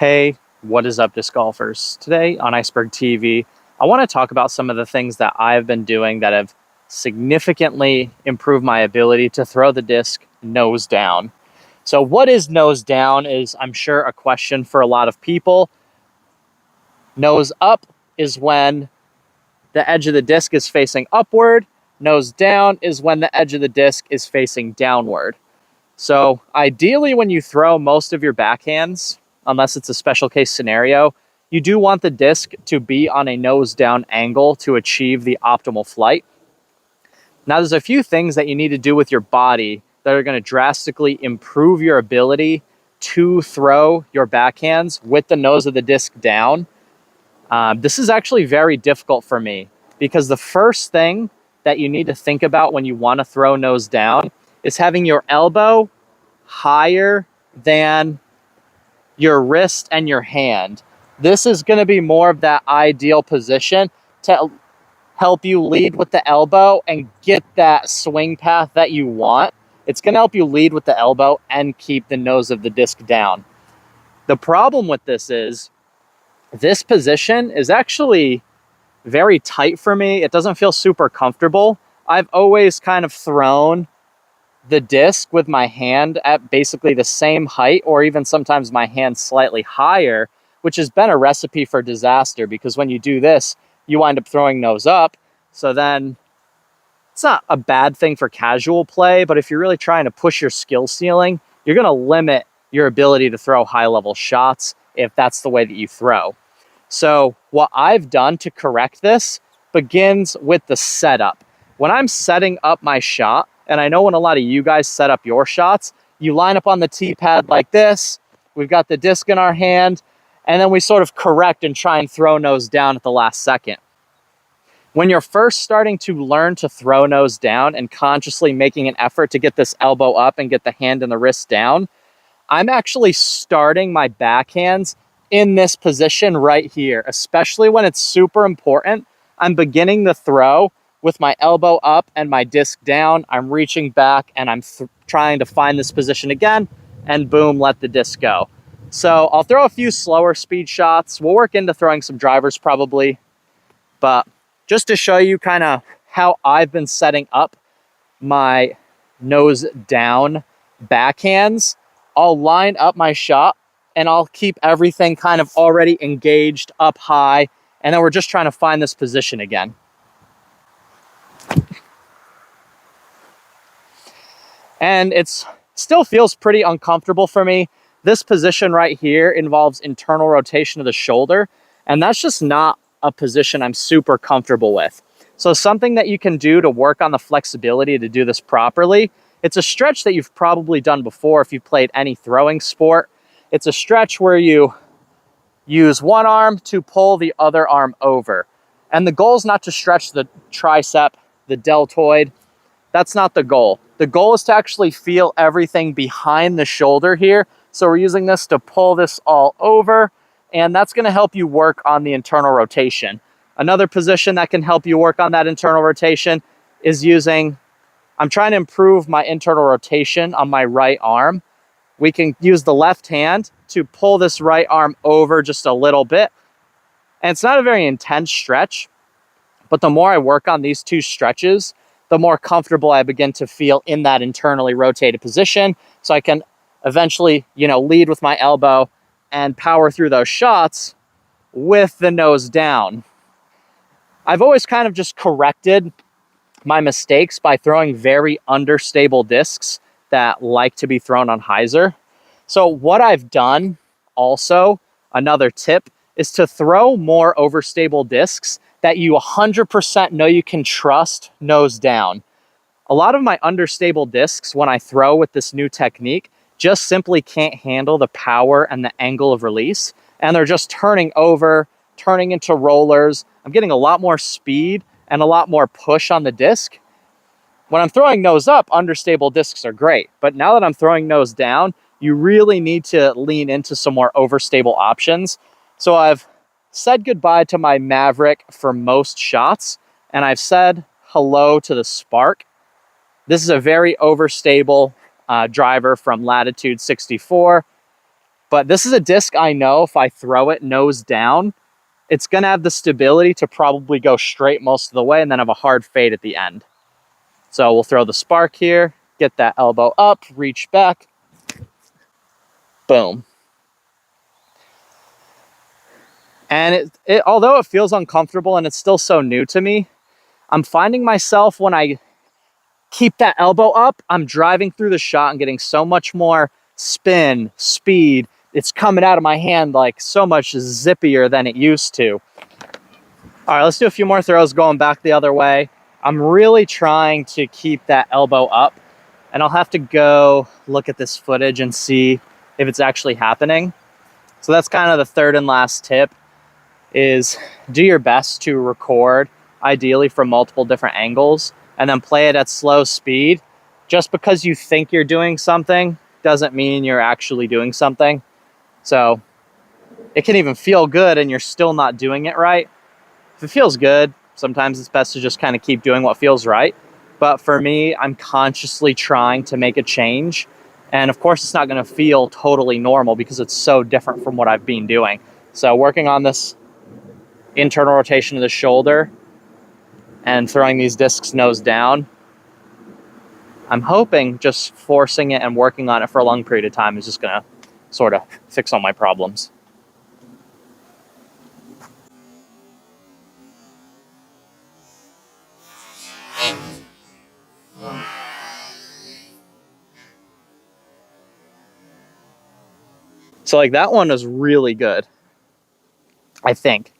Hey, what is up, disc golfers? Today on Iceberg TV, I want to talk about some of the things that I've been doing that have significantly improved my ability to throw the disc nose down. So, what is nose down is, I'm sure, a question for a lot of people. Nose up is when the edge of the disc is facing upward. Nose down is when the edge of the disc is facing downward. So ideally, when you throw most of your backhands, unless it's a special case scenario, you do want the disc to be on a nose down angle to achieve the optimal flight. Now, there's a few things that you need to do with your body that are going to drastically improve your ability to throw your backhands with the nose of the disc down. This is actually very difficult for me because the first thing that you need to think about when you want to throw nose down is having your elbow higher than your wrist and your hand. This is going to be more of that ideal position to help you lead with the elbow and get that swing path that you want. It's going to help you lead with the elbow and keep the nose of the disc down. The problem with this position is actually very tight for me. It doesn't feel super comfortable. I've always kind of thrown the disc with my hand at basically the same height, or even sometimes my hand slightly higher, which has been a recipe for disaster because when you do this, you wind up throwing nose up. So then it's not a bad thing for casual play, but if you're really trying to push your skill ceiling, you're going to limit your ability to throw high level shots if that's the way that you throw. So what I've done to correct this begins with the setup. When I'm setting up my shot, and I know when a lot of you guys set up your shots, you line up on the tee pad like this. We've got the disc in our hand, and then we sort of correct and try and throw nose down at the last second. When you're first starting to learn to throw nose down and consciously making an effort to get this elbow up and get the hand and the wrist down, I'm actually starting my backhands in this position right here, especially when it's super important. I'm beginning the throw with my elbow up and my disc down. I'm reaching back and I'm trying to find this position again, and boom, let the disc go. So I'll throw a few slower speed shots. We'll work into throwing some drivers probably, but just to show you kind of how I've been setting up my nose down backhands, I'll line up my shot and I'll keep everything kind of already engaged up high, and then we're just trying to find this position again. And it still feels pretty uncomfortable for me. This position right here involves internal rotation of the shoulder, and that's just not a position I'm super comfortable with. So something that you can do to work on the flexibility to do this properly, it's a stretch that you've probably done before if you've played any throwing sport. It's a stretch where you use one arm to pull the other arm over. And the goal is not to stretch the tricep, the deltoid. That's not the goal. The goal is to actually feel everything behind the shoulder here. So we're using this to pull this all over, and that's going to help you work on the internal rotation. Another position that can help you work on that internal rotation is I'm trying to improve my internal rotation on my right arm. We can use the left hand to pull this right arm over just a little bit. And it's not a very intense stretch, but the more I work on these two stretches, the more comfortable I begin to feel in that internally rotated position. So I can eventually, lead with my elbow and power through those shots with the nose down. I've always kind of just corrected my mistakes by throwing very understable discs that like to be thrown on hyzer. So what I've done also, another tip, is to throw more overstable discs that you 100% know you can trust nose down. A lot of my understable discs, when I throw with this new technique, just simply can't handle the power and the angle of release, and they're just turning over, turning into rollers. I'm getting a lot more speed and a lot more push on the disc. When I'm throwing nose up, understable discs are great, but now that I'm throwing nose down, you really need to lean into some more overstable options. So I've said goodbye to my Maverick for most shots, and I've said hello to the Spark. This is a very overstable driver from Latitude 64. But this is a disc I know if I throw it nose down, it's going to have the stability to probably go straight most of the way and then have a hard fade at the end. So we'll throw the spark here, get that elbow up, reach back, boom. And although it feels uncomfortable and it's still so new to me, I'm finding myself when I keep that elbow up, I'm driving through the shot and getting so much more spin, speed. It's coming out of my hand like so much zippier than it used to. All right, let's do a few more throws going back the other way. I'm really trying to keep that elbow up, and I'll have to go look at this footage and see if it's actually happening. So that's kind of the third and last tip, is do your best to record, ideally from multiple different angles, and then play it at slow speed. Just because you think you're doing something doesn't mean you're actually doing something. So it can even feel good and you're still not doing it right. If it feels good, sometimes it's best to just kind of keep doing what feels right. But for me, I'm consciously trying to make a change. And of course, it's not going to feel totally normal because it's so different from what I've been doing. So working on this internal rotation of the shoulder and throwing these discs nose down, I'm hoping just forcing it and working on it for a long period of time is just going to sort of fix all my problems. So like that one was really good, I think.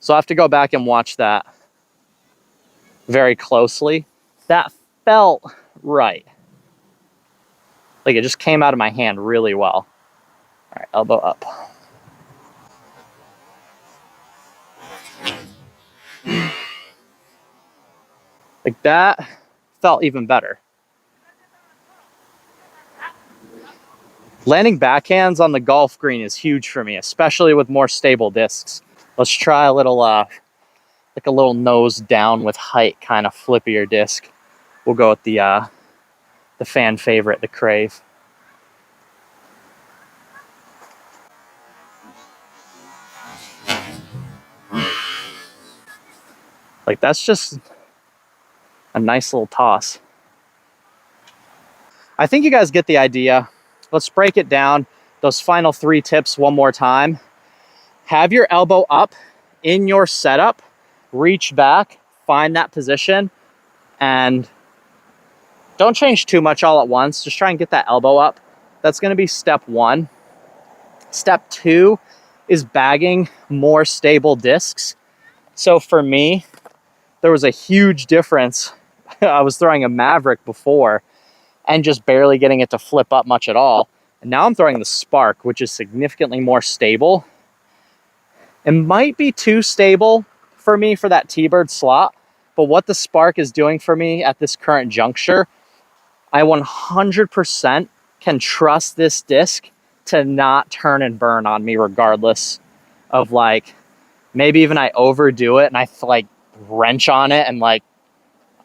So I have to go back and watch that very closely. That felt right. Like it just came out of my hand really well. All right, elbow up. Like that felt even better. Landing backhands on the golf green is huge for me, especially with more stable discs. Let's try a little, like a little nose down with height kind of flippier disc. We'll go with the fan favorite, the Crave. Like that's just a nice little toss. I think you guys get the idea. Let's break it down. Those final 3 tips one more time. Have your elbow up in your setup, reach back, find that position, and don't change too much all at once. Just try and get that elbow up. That's going to be step 1. Step 2 is bagging more stable discs. So for me, there was a huge difference. I was throwing a Maverick before and just barely getting it to flip up much at all. And now I'm throwing the Spark, which is significantly more stable. It might be too stable for me for that T-bird slot, but what the Spark is doing for me at this current juncture, I 100% can trust this disc to not turn and burn on me regardless of like, maybe even I overdo it and I like wrench on it and like,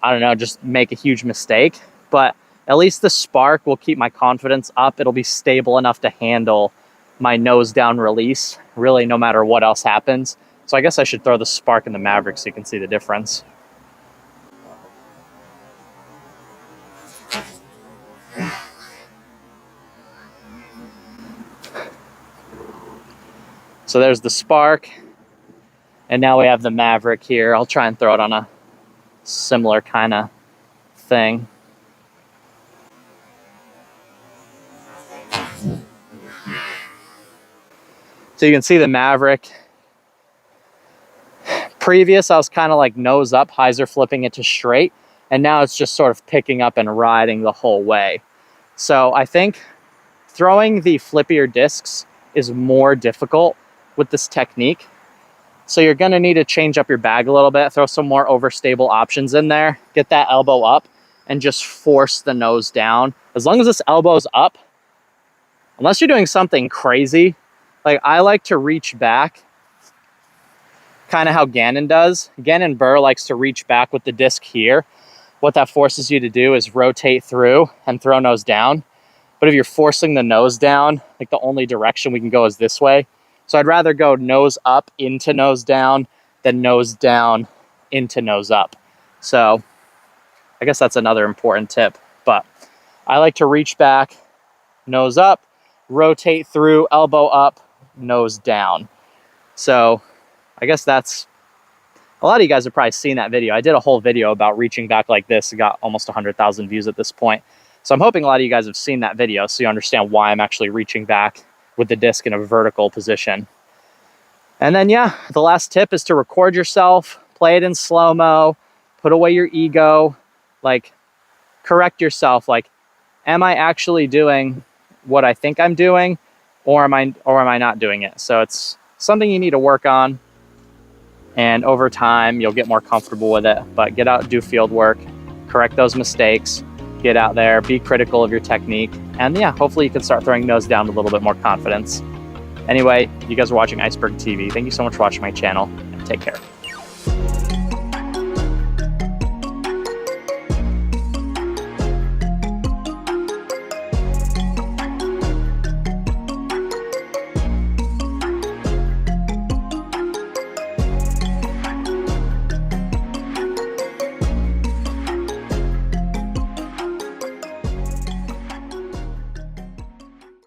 I don't know, just make a huge mistake. But at least the Spark will keep my confidence up. It'll be stable enough to handle my nose down release, really no matter what else happens. So I guess I should throw the Spark in the Maverick so you can see the difference. So there's the Spark, and now we have the Maverick here. I'll try and throw it on a similar kind of thing. So you can see the Maverick. Previous, I was kind of like nose up, hyzer flipping it to straight, and now it's just sort of picking up and riding the whole way. So I think throwing the flippier discs is more difficult with this technique. So you're gonna need to change up your bag a little bit, throw some more overstable options in there, get that elbow up, and just force the nose down. As long as this elbow's up, unless you're doing something crazy, like I like to reach back, kind of how Gannon does. Gannon Burr likes to reach back with the disc here. What that forces you to do is rotate through and throw nose down. But But if you're forcing the nose down, like the only direction we can go is this way. So I'd rather go nose up into nose down than nose down into nose up. So I guess that's another important tip. But I like to reach back, nose up, rotate through, elbow up, nose down. So I guess that's, a lot of you guys have probably seen that video. I did a whole video about reaching back like this. It got almost 100,000 views at this point. So I'm hoping a lot of you guys have seen that video so you understand why I'm actually reaching back with the disc in a vertical position. And then, yeah, the last tip is to record yourself, play it in slow-mo, put away your ego, like correct yourself. Like, am I actually doing what I think I'm doing, or am I not doing it? So it's something you need to work on. And over time, you'll get more comfortable with it. But get out, do field work, correct those mistakes, get out there, be critical of your technique. And yeah, hopefully you can start throwing nose down with a little bit more confidence. Anyway, you guys are watching Iceberg TV. Thank you so much for watching my channel, and take care.